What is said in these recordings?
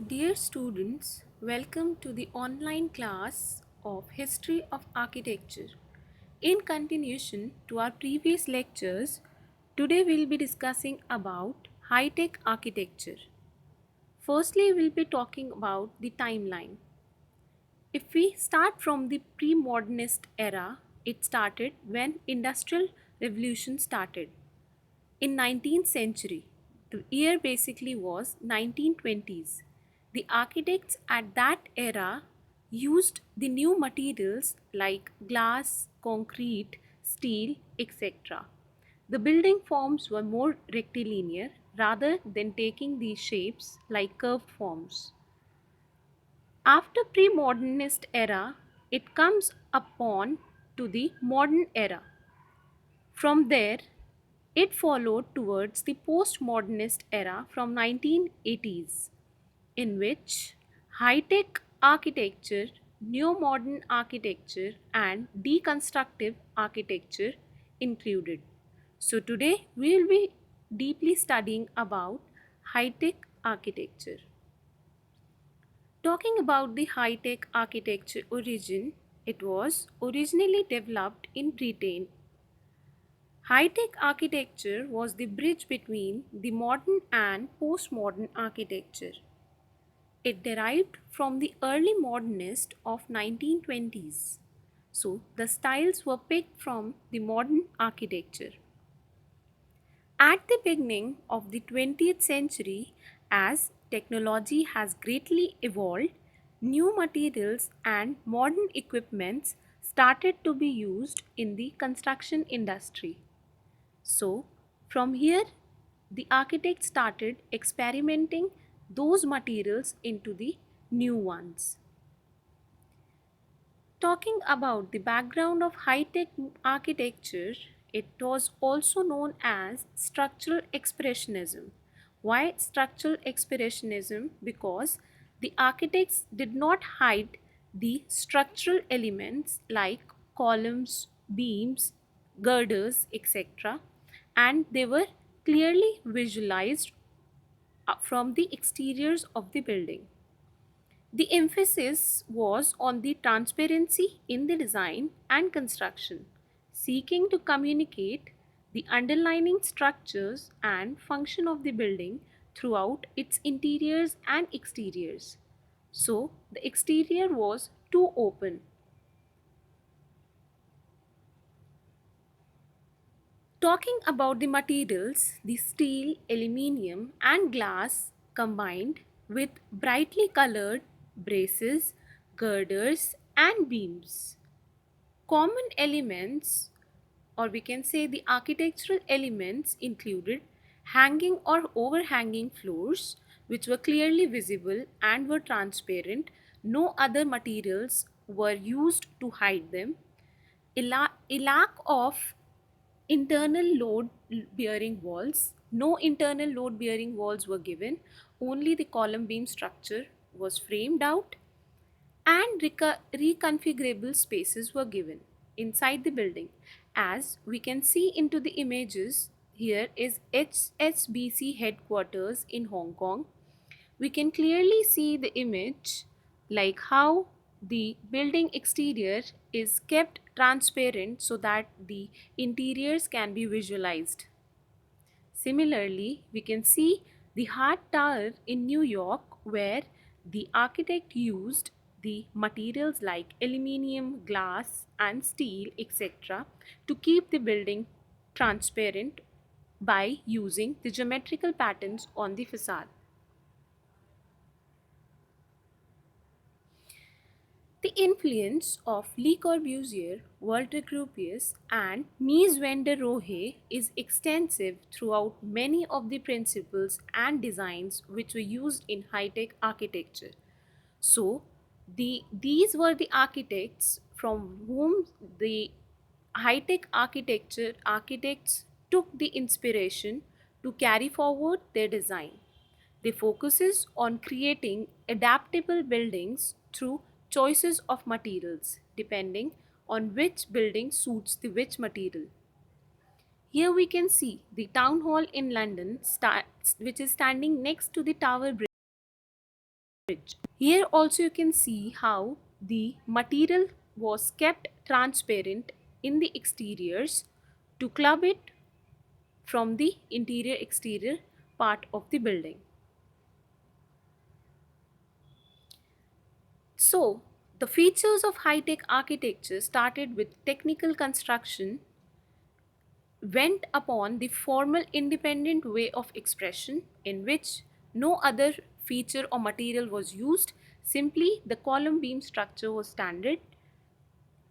Dear students, welcome to the online class of History of Architecture. In continuation to our previous lectures, today we'll be discussing about high-tech architecture. Firstly, we'll be talking about the timeline. If we start from the pre-modernist era, it started when industrial revolution started. In 19th century, the year basically was 1920s. The architects at that era used the new materials like glass, concrete, steel, etc. The building forms were more rectilinear rather than taking these shapes like curved forms. After pre-modernist era, it comes upon to the modern era. From there, it followed towards the postmodernist era from 1980s, in which high-tech architecture, neo-modern architecture and deconstructive architecture included. So today we will be deeply studying about high-tech architecture. Talking about the high-tech architecture origin, it was originally developed in Britain. High-tech architecture was the bridge between the modern and postmodern architecture. It derived from the early modernist of 1920s. So the styles were picked from the modern architecture. At the beginning of the 20th century, as technology has greatly evolved, new materials and modern equipments started to be used in the construction industry. So, from here, the architect started experimenting those materials into the new ones. Talking about the background of high-tech architecture, it was also known as structural expressionism. Why structural expressionism? Because the architects did not hide the structural elements like columns, beams, girders, etc., and they were clearly visualized from the exteriors of the building. The emphasis was on the transparency in the design and construction, seeking to communicate the underlying structures and function of the building throughout its interiors and exteriors. So, the exterior was too open. Talking about the materials, the steel, aluminium, and glass combined with brightly colored braces, girders, and beams. Common elements, or we can say the architectural elements, included hanging or overhanging floors, which were clearly visible and were transparent. No other materials were used to hide them. A lack of internal load bearing walls. No internal load bearing walls were given, only the column beam structure was framed out, and reconfigurable spaces were given inside the building. As we can see into the images, here is HSBC headquarters in Hong Kong. We can clearly see the image like how the building exterior is kept transparent so that the interiors can be visualized. Similarly, we can see the Hart Tower in New York, where the architect used the materials like aluminium, glass, and steel, etc., to keep the building transparent by using the geometrical patterns on the facade. The influence of Le Corbusier, Walter Gropius, and Mies van der Rohe is extensive throughout many of the principles and designs which were used in high-tech architecture. So, these were the architects from whom the high-tech architecture architects took the inspiration to carry forward their design. They focuses on creating adaptable buildings through choices of materials depending on which building suits the which material. Here we can see the town hall in London which is standing next to the Tower Bridge. Here also you can see how the material was kept transparent in the exteriors to club it from the interior exterior part of the building. So, the features of high-tech architecture started with technical construction, went upon the formal independent way of expression in which no other feature or material was used, simply the column beam structure was standard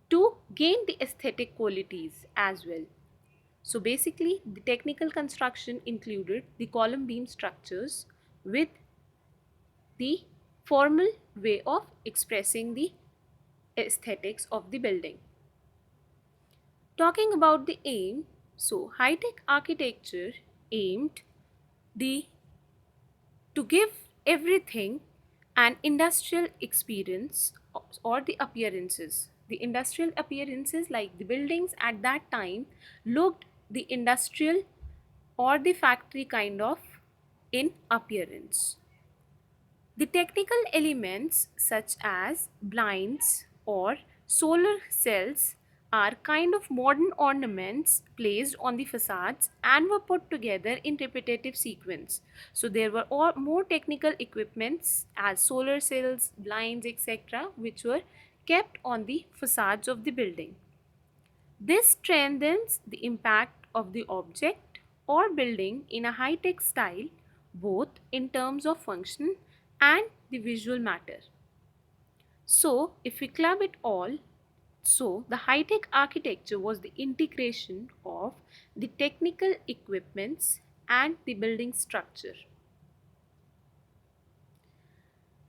to gain the aesthetic qualities as well. So basically the technical construction included the column beam structures with the formal way of expressing the aesthetics of the building. Talking about the aim, so high-tech architecture aimed the to give everything an industrial experience or the appearances. The industrial appearances, like the buildings at that time looked the industrial or the factory kind of in appearance. The technical elements such as blinds or solar cells are kind of modern ornaments placed on the facades and were put together in repetitive sequence. So there were more technical equipments as solar cells, blinds, etc., which were kept on the facades of the building. This strengthens the impact of the object or building in a high-tech style, both in terms of function and the visual matter. So, if we club it all, so the high-tech architecture was the integration of the technical equipments and the building structure.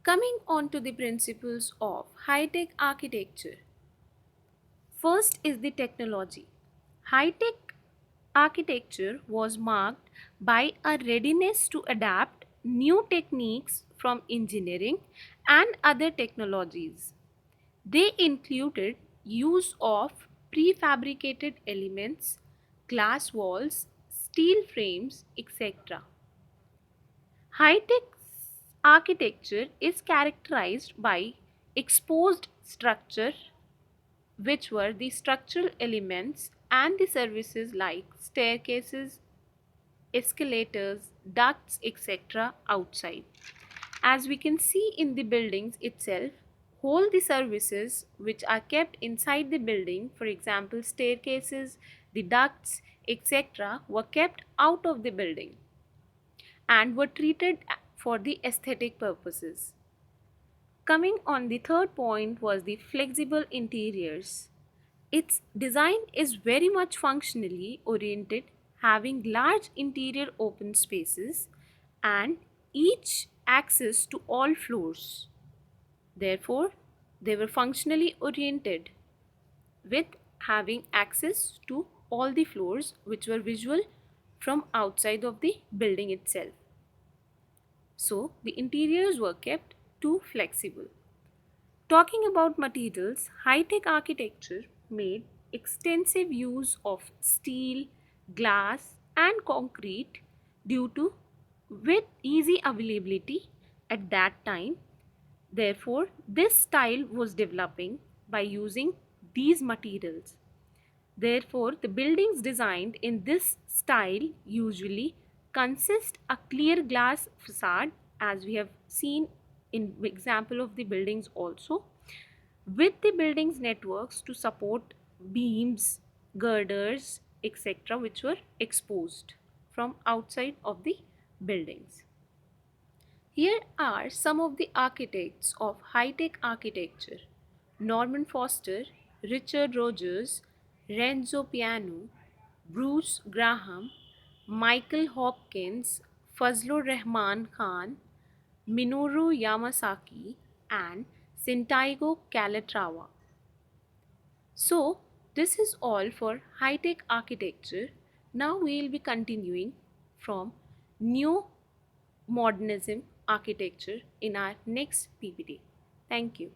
Coming on to the principles of high-tech architecture. First is the technology. High-tech architecture was marked by a readiness to adapt new techniques from engineering and other technologies. They included use of prefabricated elements, glass walls, steel frames, etc. High-tech architecture is characterized by exposed structure, which were the structural elements and the services like staircases, escalators, ducts, etc. outside. As we can see in the buildings itself, all the services which are kept inside the building, for example staircases, the ducts, etc., were kept out of the building and were treated for the aesthetic purposes. Coming on, the third point was the flexible interiors. Its design is very much functionally oriented, having large interior open spaces and each access to all floors. Therefore, they were functionally oriented with having access to all the floors which were visible from outside of the building itself. So, the interiors were kept too flexible. Talking about materials, high-tech architecture made extensive use of steel, glass and concrete due to with easy availability at that time. Therefore, this style was developing by using these materials. Therefore, the buildings designed in this style usually consist a clear glass facade, as we have seen in example of the buildings also, with the buildings networks to support beams, girders, etc., which were exposed from outside of the buildings. Here are some of the architects of high-tech architecture: Norman Foster, Richard Rogers, Renzo Piano, Bruce Graham, Michael Hopkins, Fazlur Rahman Khan, Minoru Yamasaki, and Santiago Calatrava. So, this is all for high-tech architecture. Now we will be continuing from new modernism architecture in our next PPT. Thank you.